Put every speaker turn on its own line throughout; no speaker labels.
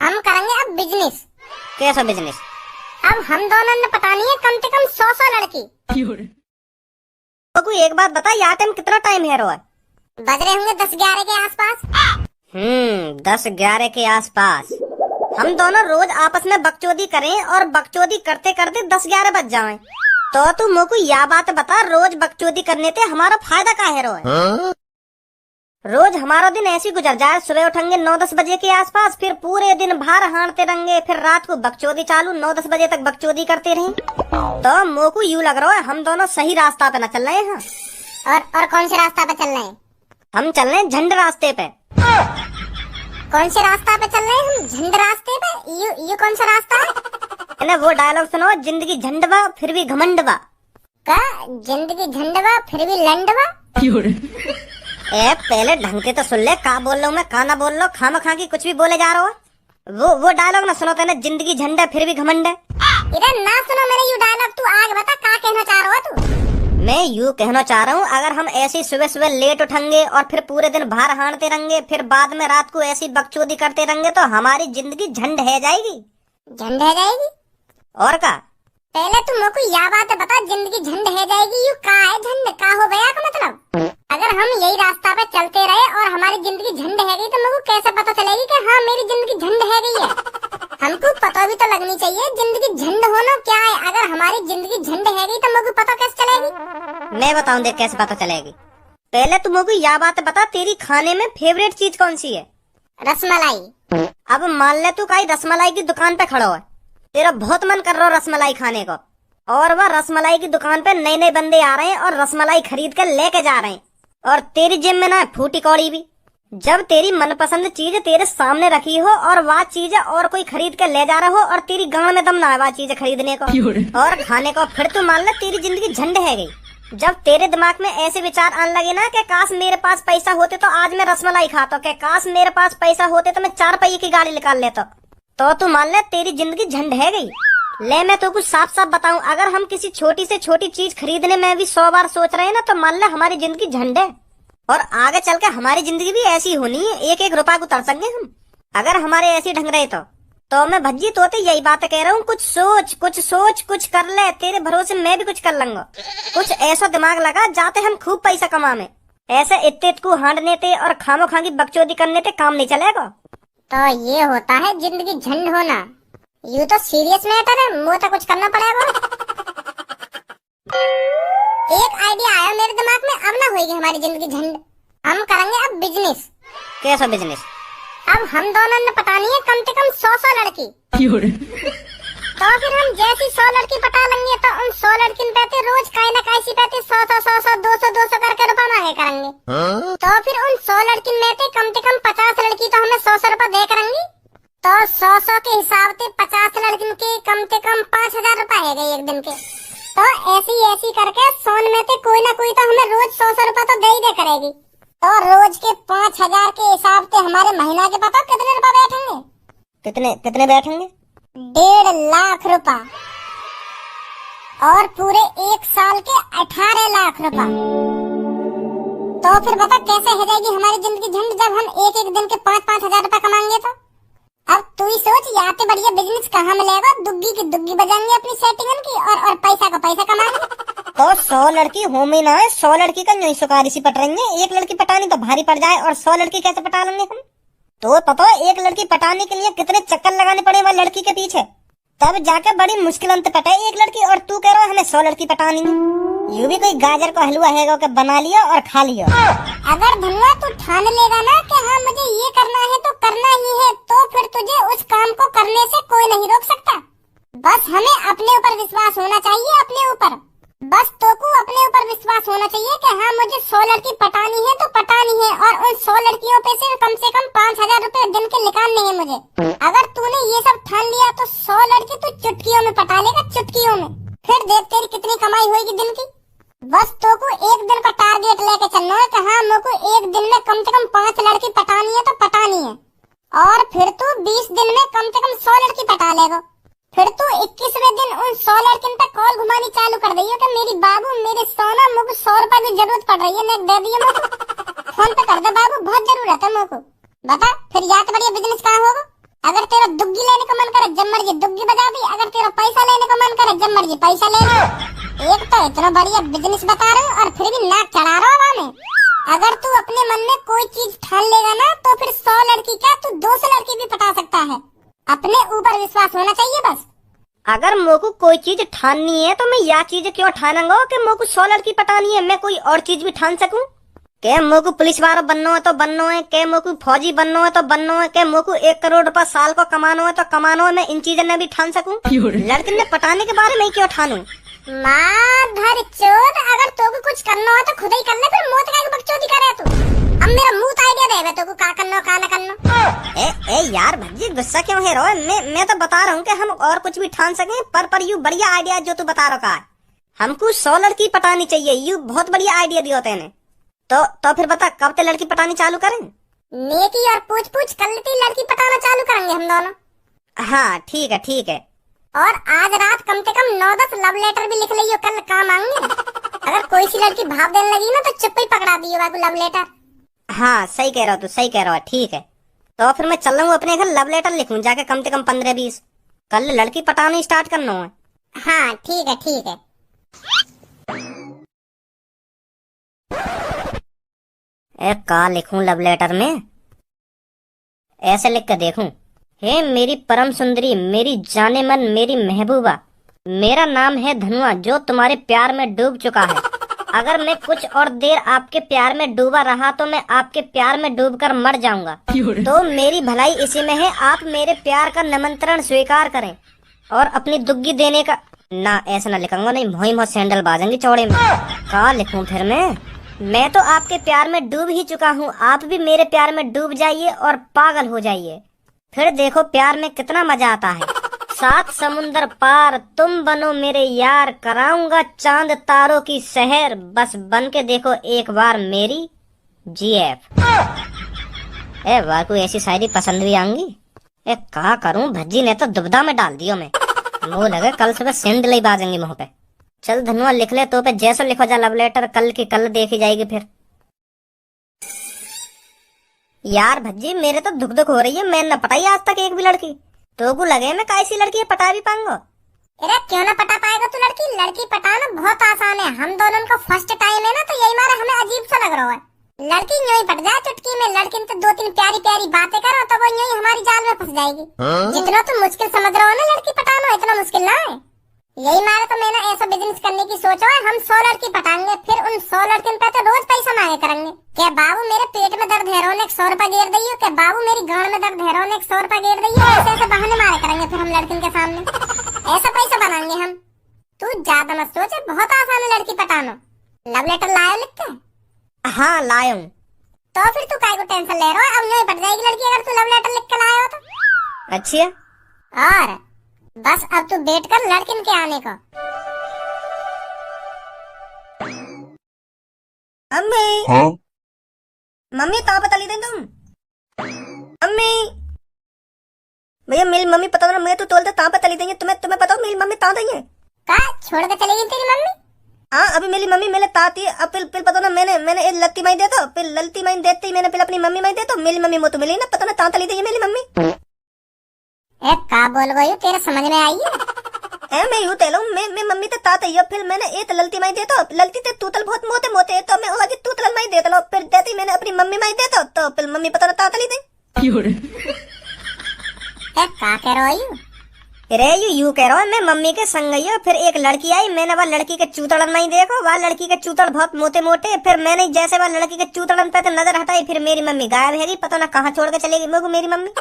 हम करेंगे अब बिजनेस।
कैसा बिजनेस?
अब हम दोनों ने पटानी है कम से कम 100 लड़की।
तो कोई एक बात बता, यहाँ टाइम कितना टाइम है रोज?
बज रहे होंगे 10-11 के आसपास।
10-11 के आसपास। हम दोनों रोज आपस में बकचोदी करें और बकचोदी करते करते 10-11 बज जाएं। तो तू मोको यह बात बता, रोज बकचोदी करने से हमारा फायदा क्या है रोज? रोज हमारा दिन ऐसी गुजर जाए, सुबह उठेंगे 9-10 बजे के आसपास, फिर पूरे दिन बाहर हांडते रहेंगे, फिर रात को बकचोदी चालू, 9-10 बजे तक बकचोदी करते रहें। तो मोको यूँ लग रहा है हम दोनों सही रास्ता पे न चल रहे हैं।
और कौन से रास्ता पे चल रहे हैं?
हम चल रहे हैं झंड रास्ते पे।
कौन से रास्ता पे चल रहे हैं हम? झंड रास्ते पे? यू कौन सा रास्ता है?
ना वो डायलॉग सुनो, जिंदगी झंडवा फिर भी घमंडवा।
का जिंदगी झंडवा फिर भी लंडवा?
ए पहले ढंग से तो सुन ले, का बोल रहा हूँ मैं, का ना बोल रहा हूँ, खामा खा की कुछ भी बोले जा रहा हो। वो डायलॉग ना सुनो तेने, जिंदगी झंडा फिर भी घमंड है।
इधर ना सुनो मेरे यू डायलॉग, तू आगे बता का कहना चाह रहा हो तू?
मैं यूँ कहना चाह रहा हूँ, अगर हम ऐसे सुबह सुबह लेट उठेंगे और फिर पूरे दिन बाहर हांडते रहेंगे, फिर बाद में रात को ऐसी बकचोदी करते रहेंगे, तो हमारी जिंदगी झंड है जाएगी।
झंड है जाएगी?
और का?
पहले तू मेरे को यह बात बता, जिंदगी झंड है जाएगी यू का है? झंड का हो गया का मतलब? अगर हम यही रास्ता पे चलते रहे और हमारी जिंदगी झंड है गई, तो मेरे को कैसे पता चलेगी कि हाँ मेरी जिंदगी झंड है गई है? हमको पता भी तो लगनी चाहिए जिंदगी झंड होना क्या है। अगर हमारी जिंदगी झंड है गई तो मेरे को पता कैसे चलेगी?
मैं बताऊं देख कैसे पता चलेगी। पहले तुम को यह बात बता, तेरी खाने में फेवरेट चीज कौन सी है?
रसमलाई।
अब मान ले तू कहीं रसमलाई की दुकान पे खड़ा हो, तेरा बहुत मन कर रहा हो रसमलाई खाने को, और वह रसमलाई की दुकान पे नए नए बंदे आ रहे हैं और रसमलाई खरीद कर लेके जा रहे हैं, और तेरी जेब में ना है फूटी कौड़ी भी। जब तेरी मनपसंद चीज तेरे सामने रखी हो और वह चीज और कोई खरीद कर ले जा रहा हो और तेरी गांव में दम ना है वह चीज खरीदने को और खाने को, फिर तू मान ले तेरी जिंदगी झंड है गई। जब तेरे दिमाग में ऐसे विचार आने लगे ना कि काश मेरे पास पैसा होते तो आज मैं रसमलाई खाता, कि काश मेरे पास पैसा होते तो मैं 4 पहिए की गाड़ी निकाल लेता, तो तू मान ले तेरी जिंदगी झंड है गई। ले मैं तो कुछ साफ साफ बताऊं, अगर हम किसी छोटी से छोटी चीज खरीदने में भी 100 बार सोच रहे हैं ना, तो मान ले हमारी जिंदगी झंड है। और आगे चल के हमारी जिंदगी भी ऐसी होनी है, एक एक रुपया को तरसेंगे हम अगर हमारे ऐसे ढंग रहे तो मैं भज्जी तोते यही बात कह रहा हूँ, कुछ सोच कुछ कर ले, तेरे भरोसे मैं भी कुछ कर लूंगा। कुछ ऐसा दिमाग लगा जाते हम खूब पैसा कमा में, ऐसे इतने को हांडने ते और खामो खांगी बकचोदी करने ते काम नहीं चलेगा।
तो ये होता है जिंदगी झंड होना? यू तो सीरियस मैटर है, मुझे तो कुछ करना पड़ेगा। एक आइडिया आया मेरे दिमाग में, अब ना होगी हमारी जिंदगी झंड। हम करेंगे अब बिजनेस।
कैसा बिजनेस?
अब हम दोनों ने पटानी है कम से कम 100 लड़की। तो फिर हम जैसी 100 लड़की पटा लेंगे तो उन 100 लड़की पे रोज काई ना काई सी पे 100 200 करके रुपया मांगे करेंगे। तो फिर उन 100 लड़की में से कम 50 लड़की तो हमें 100 रुपए दे करेंगी। तो 100 के हिसाब से 50 लड़की के कम से कम 5000 रुपए है गए एक दिन के। तो ऐसी करके 100 में से कोई ना कोई तो हमें रोज 100 रुपए तो दे ही दे करेगी। तो रोज के 5000 के हिसाब से हमारे महीना के पता कितने रुपए बैठेंगे?
कितने बैठेंगे?
1.5 लाख रुपए, और पूरे एक साल के 18 लाख रुपए। तो फिर बता कैसे हो जाएगी हमारी जिंदगी झंड जब हम एक एक दिन के 5-5 हजार रुपए कमाएंगे। तो अब तू ही सोच, यहाँ पे बढ़िया बिजनेस कहाँ मिलेगा? दुग्गी की दुग्गी बजाएंगे अपनी सेटिंग की, और पैसा का पैसा कमाएंगे।
तो 100 लड़की हो में ना है, 100 लड़की का नहीं सुकारी सी पट रही है, एक लड़की पटानी तो भारी पड़ जाए, और 100 लड़की कैसे पटा लेंगे हम? तो पता है एक लड़की पटाने के लिए कितने चक्कर लगाने पड़े वह लड़की के पीछे, तब जाके बड़ी मुश्किल अंत पटे एक लड़की, और तू कह रहा है हमें 100 लड़की पटानी है। यू भी कोई गाजर का हलवा है कि बना लिया और खा लिया।
अगर धनुआ तू ठान लेगा ना कि हाँ मुझे ये करना है तो करना ही है, तो फिर तुझे उस काम को करने से कोई नहीं रोक सकता। बस हमें अपने ऊपर विश्वास होना चाहिए, अपने ऊपर। बस तो को अपने ऊपर विश्वास होना चाहिए कि हाँ मुझे 100 लड़की पटानी है तो पटानी है, और उन 100 लड़कियों पे से कम 5000 रुपए दिन के निकालने हैं मुझे। अगर तूने ये सब ठान लिया तो 100 लड़की तू चुटकियों में पटा लेगा, चुटकियों में। फिर देख तेरी कितनी कमाई होगी दिन की। बस तो को एक दिन का टारगेट लेके चलना है कि हाँ मेरे को एक दिन में कम से कम 5 लड़की पटानी है तो पटानी है, और फिर तू 20 दिन में कम से कम 100 लड़की पटा लेगा। फिर तू 21वें दिन उन 100 लड़कियों पे कॉल घुमानी चालू कर दी है कि मेरी बाबू मेरे सोना मुझे 100 रुपए की जरूरत पड़ रही है, दे दिए मुझे, फोन पे कर दे बाबू, बहुत जरूरत है मुझको। बता फिर या तो बढ़िया बिजनेस कहाँ होगा? अगर तेरा दुग्गी लेने का मन करे जब मर्जी दुग्गी बजा दी, अगर तेरा पैसा लेने का मन करे जब मर्जी पैसा ले लो। एक तो इतना बढ़िया बिजनेस बता रहा हूँ और फिर भी नाक चढ़ा रहा हूँ हमें। अगर तू अपने मन में कोई चीज ठान लेगा ना तो फिर 100 लड़की क्या तू 200 लड़की भी पटा सकता है। अपने ऊपर विश्वास होना चाहिए बस।
अगर मोको कोई चीज ठाननी है तो मैं यह चीज क्यों ठानूंगा कि मोको 100 लड़की पटानी है, मैं कोई और चीज भी ठान सकूं। के मोको पुलिस वाला बनना है तो बनना है, के मोको फौजी बनना है तो बनना है, के मोको 1 करोड़ रुपया साल को कमाना है तो कमाना है, मैं इन चीजों में भी ठान सकूं। लड़की ने पटाने के बारे में क्यों ठानूं।
माधर चोद, अगर तोको कुछ करना हो तो खुद ही कर ले, फिर मोत का बकचोदी करे तू। अब मेरा मुंह आइडिया दे तोको का करना का ना करना।
ए यार भज्जी गुस्सा क्यों है रो, मैं तो बता रहा हूँ कि हम और कुछ भी ठान सके, पर यू बढ़िया आइडिया जो तू बता रहा है। हमको 100 लड़की पटानी चाहिए, यू बहुत बढ़िया आइडिया दिया तेने। तो फिर बता कब ते लड़की पटानी चालू करें।
नेकी और पूछ पूछ कर लेती लड़की पटाना चालू करेंगे हम दोनों।
हाँ ठीक है ठीक है।
और आज रात कम से कम 9-10 लव लेटर भी लिख लियो, कल काम आएंगे। अगर कोई सी लड़की भाव देने लगी ना तो चुप ही पकड़ा दियो बाबू लव लेटर।
हाँ सही कह रहा हो तू, सही कह रहा हो, ठीक है। तो फिर मैं चल रहा हूँ अपने घर लव लेटर लिखूं जाके कम से कम 15-20। कल लड़की पटानी स्टार्ट करना है।
हाँ ठीक है ठीक है।
का लिखूं लव लेटर में, ऐसे लिख कर देखूं। हे मेरी परम सुंदरी, मेरी जाने मन, मेरी महबूबा, मेरा नाम है धनुआ जो तुम्हारे प्यार में डूब चुका है। अगर मैं कुछ और देर आपके प्यार में डूबा रहा तो मैं आपके प्यार में डूबकर मर जाऊंगा। तो मेरी भलाई इसी में है, आप मेरे प्यार का निमंत्रण स्वीकार करें और अपनी दुग्गी देने का ना। ऐसा ना लिखूंगा, नहीं मोही सैंडल बाजेंगे चौड़े में। का लिखूं फिर मैं तो आपके प्यार में डूब ही चुका हूँ, आप भी मेरे प्यार में डूब जाइए और पागल हो जाइए, फिर देखो प्यार में कितना मजा आता है। 7 समुंदर पार तुम बनो मेरे यार, कराऊंगा चांद तारों की शहर, बस बन के देखो एक बार मेरी GF। ए वाह कोई ऐसी शायरी पसंद भी आऊंगी। ए कहा करूं, भज्जी ने तो दुबदा में डाल दियो मैं। मुँह लगे कल सुबह सेंड लाई बाजेंगी मुँह पे। चल धनुआ लिख ले तो पे जैसा लिखो जा लव लेटर, कल की कल देखी जाएगी फिर। यार भज्जी मेरे तो दुख दुख हो रही है, मैं न पटाई आज तक एक भी लड़की। तो को लगे मैं कैसी लड़की है पटा भी पाऊंगा।
अरे क्यों ना पटा पाएगा तू लड़की, लड़की पटाना बहुत आसान है। हम दोनों का फर्स्ट टाइम है ना तो यही मारा हमें अजीब सा लग रहा है। लड़की यूं ही पट जाए चुटकी में, लड़की तो 2-3 प्यारी प्यारी बातें करो तो वो यूं ही हमारी जाल में फंस जाएगी। जितना तुम मुश्किल समझ रहे हो ना लड़की पटाना, इतना मुश्किल ना है। यही मारा तो मैंने ऐसा बिजनेस करने की सोचा है, हम 100 लड़की पटाएंगे, फिर उन 100 लड़कियों पे तो रोज पैसा मांगे करेंगे। क्या बाबू मेरे पेट में दर्द है रोने 100 रुपया गेर दइयो, क्या बाबू मेरी गांड में दर्द है रोने 100 रुपया गेर दइयो। ऐसे ऐसे बहाने मारे करेंगे फिर हम लड़कियों के सामने, ऐसा पैसा बनाएंगे हम। तू ज्यादा मत सोच, बहुत आसान है लड़की पटाना। लव लेटर लायो लिख के?
हाँ लाया हूँ।
तो फिर तू काय को टेंशन ले रहा है, अब यूं ही पट जाएगी लड़की अगर तू लव लेटर लिख के लाया हो तो।
अच्छी है।
और बस अब तू वेट कर लड़किन के आने का।
अम्मी
हाँ
मम्मी कहाँ पता ली तुम? अम्मी भैया मेरी मम्मी पता ना, मैं तो तोलते कहाँ पता ली देंगे तुम्हें पता हो मेरी मम्मी कहाँ गई है?
का छोड़ के चली गई तेरी मम्मी?
हाँ अभी मेरी मम्मी मेरे ताती अब पिल पता ना, मैंने एक लत्ती माई देता, फिर ललती माई देते ही मैंने फिर अपनी मम्मी माई देता, मेरी मम्मी मोतु मिली ना, पता ना कहाँ तली देंगे मेरी मम्मी।
ए का बोल गई तेरे समझ में आई है?
मैं यूँ तेलू मैं मम्मी ते तात है, फिर मैंने एक ललती माई देता, ललती ते तूतल बहुत मोटे मोटे है तो मैं आज तूतल माई देता लो, फिर देती मैंने अपनी मम्मी माई देता तो फिर मम्मी पता ना तातली दे।
ए का कह रही हो?
अरे यू कह रहा हूँ मैं मम्मी के संग गई हूँ, फिर एक लड़की आई, मैंने वह लड़की के चूतड़न नहीं देखो, वह लड़की के चूतड़ बहुत मोटे मोटे, फिर मैंने जैसे वह लड़की के चूतड़न पे नजर हटाई, फिर मेरी मम्मी गायब है, पता ना कहाँ छोड़ के चलेगी मुझको मेरी मम्मी।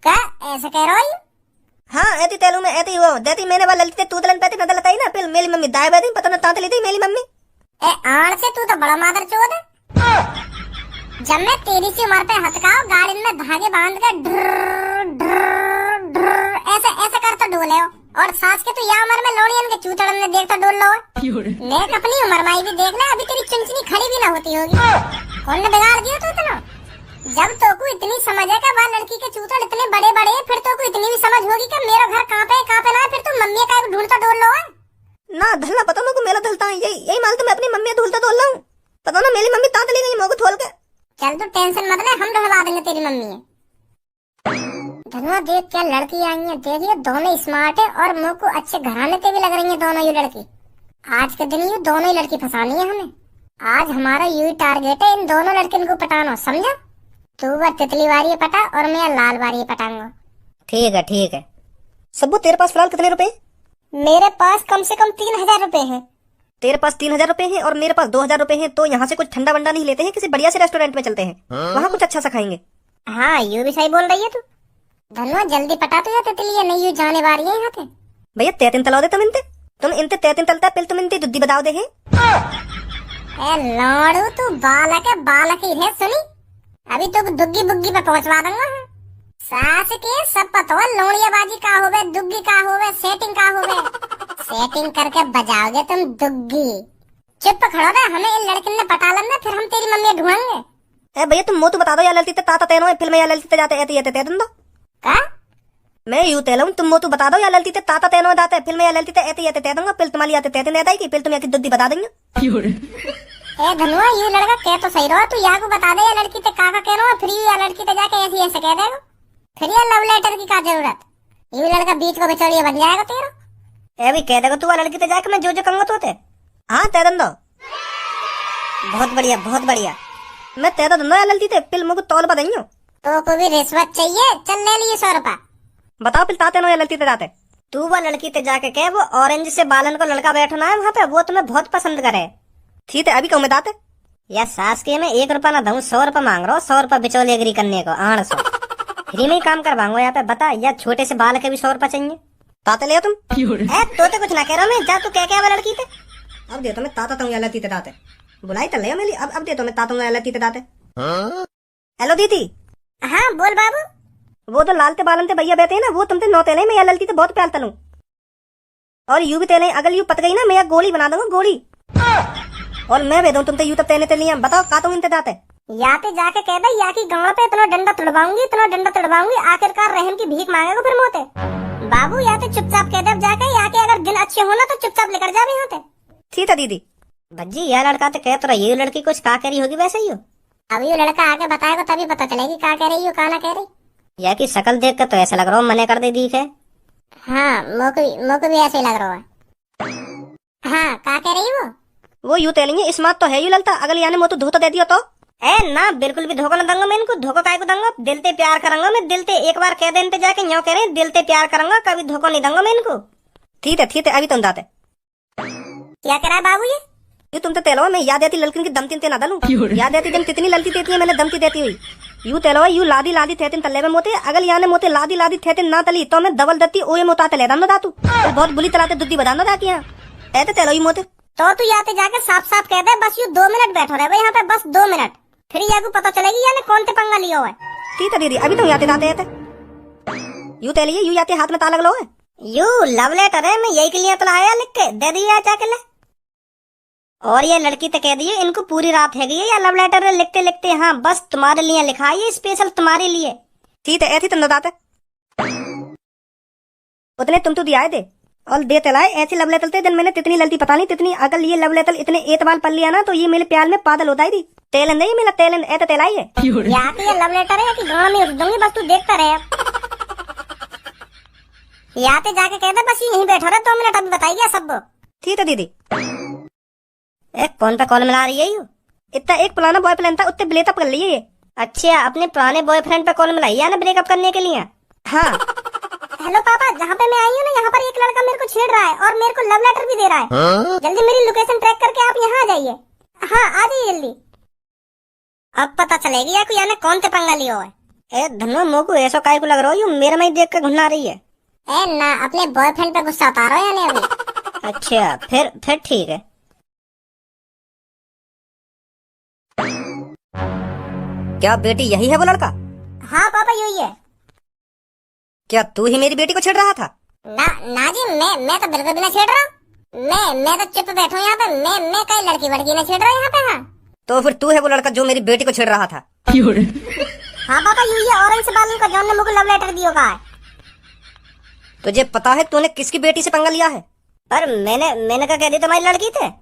क्या ऐसा कह रही हो?
हाँ ऐसी तेलू में ऐसी वो देती मैंने वह लड़की के चूतड़न पे नजर हटाई ना, फिर मेरी मम्मी गायब है, पता ना तातली दी मेरी मम्मी।
ए आड़ से तू तो बड़ा मादर चोद है। जब मैं तेरी सी उम्र पे हथकाओ गाड़ी में धागे बांध के ऐसे ऐसे करता डोले हो, और सास के तो या उम्र में लोड़ियन के चूतड़न में देखता डोल लो। देख अपनी उम्र माई भी देख ले, अभी तेरी चुनचुनी खड़ी भी ना होती होगी। कौन ने बिगाड़ दिया तू इतना? जब तो को इतनी समझ है कि वह लड़की के चूतड़ इतने बड़े बड़े, फिर तो को इतनी भी समझ होगी कि मेरा घर कहाँ पे ना, फिर तुम मम्मी का ढूंढता डोल लो है
ना। धलना पता मेरे मेला धलता है, यही माल तो मैं अपनी मम्मी ढूंढता डोल रहा हूँ, पता ना मेरी मम्मी तातली गई मोको खोल के।
चल तू टेंशन मत ले, हम ढूंढवा देंगे तेरी मम्मी है। धनुआ देख क्या लड़की आई है, देखिए दोनों स्मार्ट है और मुंह को अच्छे घराने पे भी लग रही है दोनों ये लड़की। आज के दिन ये दोनों ही लड़की फंसानी है हमें। आज हमारा यही टारगेट है, इन दोनों लड़कियों को पटाना, समझा? तू वह तितली वाली पटा और मैं लाल वाली पटाऊंगा।
ठीक है ठीक है। सब्बू तेरे पास फिलहाल कितने रुपए?
मेरे पास कम से कम 3000 रुपए हैं।
तेरे पास 3000 रुपए हैं और मेरे पास 2000 रुपए हैं, तो यहाँ से कुछ ठंडा वंडा नहीं लेते हैं, किसी बढ़िया से रेस्टोरेंट में चलते हैं, वहाँ कुछ अच्छा सा खाएंगे।
हाँ ये भी सही बोल रही है तू। धनुआ जल्दी पटा तो या तितली है नहीं, यू जाने वाली है यहाँ पे।
भैया तैतिन तलाओ दे तुम इनते तैतिन तलता है, तुम इनते दुद्धी बताओ देखे।
लौड़ू तू बालक है, बालक ही है सुनी। अभी तो दुग्गी बुग्गी पे पहुंचवा दूंगा। सास के सब पता है, लौड़ियाबाजी का होवे, दुग्गी का होवे, सेटिंग का होवे। सेटिंग करके बजाओगे तुम दुग्गी। चुप खड़ो रहे, हमें इन लड़के ने पटा लेना, फिर हम तेरी मम्मी ढूंढेंगे।
ए भैया तुम मोतू बता दो या ललती ताता तैनो है, फिल्म या ललती जाते ऐते ऐते तैतन दो
का?
मैं यूं तेलूं, तुम मोतू बता दो या ललती ताता तैनो दाता है, फिल्म या ललती ऐते ऐते तै दूंगा, फिर तुम्हारी आते तैते नहीं आएगी, फिर तुम की दुद्धी बता देंगे।
ए धनुआ ये लड़का कह तो सही रहो, तू यहाँ को बता दे या लड़की ते काका कह रहा, फिर या लड़की ते जाके ऐसे ऐसे कह देगा, फिर ये लव लेटर की क्या जरूरत? ये लड़का बीच को बिचौलिया बन जाएगा तेरा।
ए भी कह देगा तू लड़की ते जाके मैं जो जो कहूंगा तो ते। हाँ तैदन दो। बहुत बढ़िया बहुत बढ़िया। मैं तैदा दूंगा या ललती ते, फिल्म को तौल बताइयो।
तो को भी रिश्वत चाहिए, चल ले लिए 100 रुपया।
बताओ फिर ताते नो या ललती ते जाते। तू वो लड़की ते जाके कह वो ऑरेंज से बालन को लड़का बैठना है वहाँ पे, वो तुम्हें बहुत पसंद करे। ठीक है अभी कहूँ मैं दाते। या सास के मैं 1 रुपया ना दूं, 100 रुपया मांग रहा हूँ, 100 रुपया बिचौलिया गिरी करने को 800 फ्री में ही काम करवाऊंगा यहाँ पे। बता या छोटे से बाल के भी 100 रुपया चाहिए। ताते ले तुम। तो कुछ ना कह रहा मैं, जा तू क्या वो लड़की थे। अब दे तो मैं ताता तू या ललती ते दाते बुलाई तो ले मेरी। अब दे तो मैं ताता या ललती ते दाते। हेलो दीदी।
हाँ बोल बाबू।
वो तो लालते बालनते भैया बैठे हैं ना, वो तुमसे 9 तेले मैं या ललती ते बहुत प्यार तलूं, और यू भी तेले अगर यू पत गई ना मैं या गोली बना दूंगा गोली, और मैं भेदूं तुम तो यू तब तेने तेलियां। बताओ का तुम इनते दाते।
या ते जाके कह दे या की गांव पे इतना डंडा तुड़वाऊंगी, आखिरकार रहम की भीख मांगेगा फिर मोते। बाबू या तो चुपचाप कह दे जाके, या के अगर दिन अच्छे होना तो चुपचाप लेकर जा यहाँ पे।
ठीक है दीदी। भज्जी यह लड़का तो कह तो रही है, लड़की कुछ का कह रही होगी वैसे ही हो।
अब ये लड़का आके बताएगा तभी पता चलेगी का कह रही हो का ना कह रही।
या की शक्ल देख कर तो ऐसा लग रहा हो मने कर दे दी है।
हाँ मोको भी ऐसे ही लग रहा है। हाँ का कह रही
वो यूं तेलेंगे स्मार्ट तो है यू ललता, अगले याने मो तो धोता दे दियो तो। ए ना बिल्कुल भी धोखा न दूंगा मैं इनको, धोखा काय को दूंगा, दिल ते प्यार करूंगा मैं, दिल ते एक बार कह देने पे जाके न्यो कह रहे दिल ते प्यार करूंगा, कभी धोखा नहीं दूंगा मैं इनको। ठीक है अभी तुम दाते।
क्या करा बाबू ये
तुम तो तेलो मैं याद आती लड़किन की दम तीन ना डालू, याद आती दिन कितनी ललती देती है मैंने दमती देती हुई। यू तेलो यू लादी थे तल्ले में मोते, अगल याने मोते लादी थे ना तली तो मैं डबल दत्ती ओए मोता तले दानो दातू, बहुत बुली तलाते दुद्धी बदानो दाती है ऐते तेलो ही मोते।
तो तू यहाँ पे जाके साफ साफ कह दे बस यू 2 मिनट बैठो रहे यहाँ पे, बस 2 मिनट, फिर याकू पता चलेगी याने कौन ते पंगा लिया हुआ है।
ठीक है दीदी अभी तुम याते दाते यू तेलिए यू याते हाथ में ताला लो है। यू लव लेटर है, मैं यही के लिए तो लाया लिख के दे दिया जाके ले। और ये लड़की तो कह दी इनको पूरी रात है गई या लव लेटर लिखते लिखते, हाँ बस तुम्हारे लिए लिखा है स्पेशल तुम्हारे लिए। ठीक है ऐसी तुम दाते उतने तुम तो दिया दे और दे तलाए ऐसे लव लेटर दिन मैंने तितनी ललती पता नहीं तितनी, अगर ये लव लेटर इतने एतबाल पल लिया ना तो ये मेरे प्यार में पागल होता ही थी। तेलन नहीं मेरा तेलन ऐसे तेलाई है।
यहाँ पे ये लव लेटर है कि गाँव में उठ दूंगी, बस तू देखता रहे। यहाँ पे जाके कह दे बस यहीं बैठो रहे 2 मिनट, अभी बताइए सब।
ठीक है दीदी। एक फोन पे कॉल मिला रही है यू, इतना एक पुराना बॉयफ्रेंड था उत्ते ब्रेकअप कर लिए। अच्छा अपने पुराने बॉयफ्रेंड पे कॉल मिलाई है ना ब्रेकअप करने के लिए। हाँ
हेलो पापा, जहाँ पे मैं आई हूँ ना यहाँ पर एक लड़का मेरे को छेड़ रहा है और मेरे को लव लेटर भी दे रहा है। जल्दी मेरी लोकेशन ट्रैक करके आप यहाँ आ जाइए। हाँ आ जाइए जल्दी।
अब पता चलेगी या कोई याने कौन से पंगा लिया है। ए धनो मो को ऐसा काय को लग रहा हो यू मेरे में ही देख कर घुना रही है।
ए ना अपने बॉयफ्रेंड पे गुस्सा उतारो यानी अभी।
अच्छा फिर ठीक है। क्या बेटी यही है वो लड़का?
हाँ पापा यही है।
क्या तू ही मेरी बेटी को छेड़ रहा था?
ना जी मैं तो बिल्कुल भी नहीं छेड़ रहा। मैं तो चुप बैठा हूँ यहाँ पे। मैं कई लड़की वड़की नहीं छेड़ रहा यहाँ पे। हाँ
तो फिर तू है वो लड़का जो मेरी बेटी को छेड़ रहा था?
हाँ पापा यही है, ऑरेंज बालन का जॉन ने मुझे लव लेटर दिया है।
तुझे पता है तूने किसकी बेटी से पंगा लिया है? पर मैंने क्या कह दी तुम्हारी लड़की थे?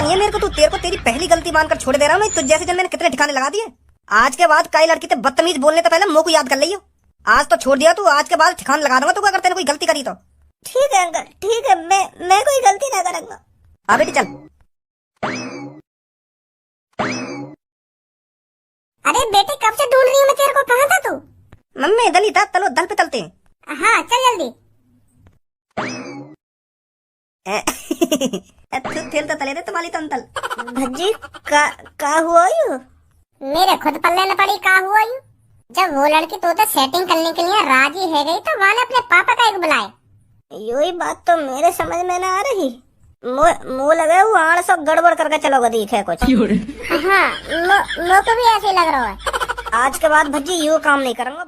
ये मेरे को तेरे को तेरी पहली गलती राखी बांध कर छोड़ दे रहा हूँ। तुझ जैसे जन मैंने कितने ठिकाने लगा दिए। आज के बाद कई लड़की से बदतमीज बोलने तो पहले मुंह को याद कर लियो। आज तो छोड़ दिया तू, आज के बाद ठिकाना लगा दूंगा तू अगर तेने कोई गलती करी तो।
ठीक है अंकल, ठीक है, मैं कोई गलती ना करूंगा।
हाँ बेटी चल।
अरे बेटे कब से ढूंढ रही हूँ मैं तेरे को, कहाँ था तू?
मम्मी दल ही था, चलो दल पे चलते हैं।
हाँ चल जल्दी।
तू तेल तो तले दे तुम्हारी तो अंतल।
भज्जी का हुआ यू?
मेरे खुद पल्ले न पड़ी का हुआ यूं। जब वो लड़की तो सेटिंग करने के लिए राजी है गई तो वहां अपने पापा का एक बुलाए।
यू ही बात तो मेरे समझ में ना आ रही। मुँह लगे वो आड़ सब गड़बड़ करके चलोगे दिखे कुछ।
हाँ, मेरे को भी ऐसे लग रहा है।
आज के बाद भज्जी यू काम नहीं करूंगा।